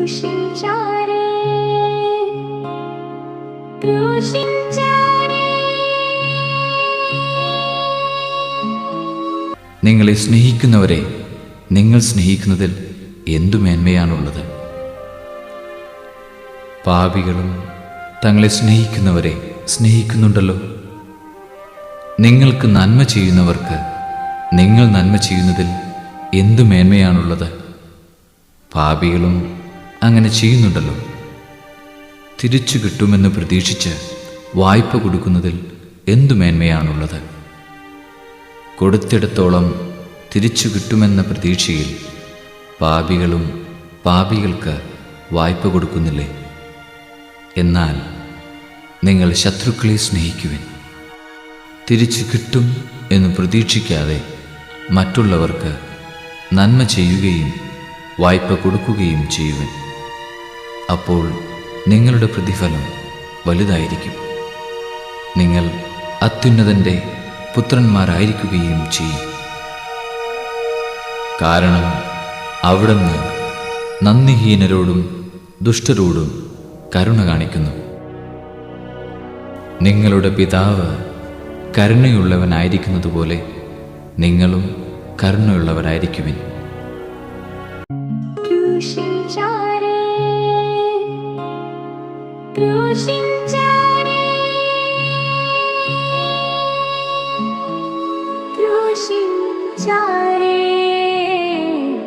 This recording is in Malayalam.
ക്രൂശിച്ചാരേ, ക്രൂശിച്ചാരേ. നിങ്ങളെ സ്നേഹിക്കുന്നവരെ നിങ്ങൾ സ്നേഹിക്കുന്നതിൽ എന്തു മേന്മയാണുള്ളത്? പാപികളും തങ്ങളെ സ്നേഹിക്കുന്നവരെ സ്നേഹിക്കുന്നുണ്ടല്ലോ. നിങ്ങൾക്ക് നന്മ ചെയ്യുന്നവർക്ക് നിങ്ങൾ നന്മ ചെയ്യുന്നതിൽ എന്തു മേന്മയാണുള്ളത്? പാപികളും അങ്ങനെ ചെയ്യുന്നുണ്ടല്ലോ. തിരിച്ചു കിട്ടുമെന്ന് പ്രതീക്ഷിച്ച് വായ്പ കൊടുക്കുന്നതിൽ എന്തു മേന്മയാണുള്ളത്? കൊടുത്തിടത്തോളം തിരിച്ചു കിട്ടുമെന്ന പ്രതീക്ഷയിൽ പാപികളും പാപികൾക്ക് വായ്പ കൊടുക്കുന്നില്ലേ? എന്നാൽ നിങ്ങൾ ശത്രുക്കളെ സ്നേഹിക്കുവിൻ. തിരിച്ചു കിട്ടും എന്ന് പ്രതീക്ഷിക്കാതെ മറ്റുള്ളവർക്ക് നന്മ ചെയ്യുകയും വായ്പ കൊടുക്കുകയും ചെയ്യുവിൻ. അപ്പോൾ നിങ്ങളുടെ പ്രതിഫലം വലുതായിരിക്കും. നിങ്ങൾ അത്യുന്നതൻ്റെ പുത്രന്മാരായിരിക്കുകയും ചെയ്യും. കാരണം അവിടുന്ന് നന്ദിഹീനരോടും ദുഷ്ടരോടും കരുണ കാണിക്കുന്നു. നിങ്ങളുടെ പിതാവ് കരുണയുള്ളവനായിരിക്കുന്നതുപോലെ നിങ്ങളും കരുണയുള്ളവരായിരിക്കുവിൻ. ക്രൂശിച്ചാരേ, ക്രൂശിച്ചാരേ.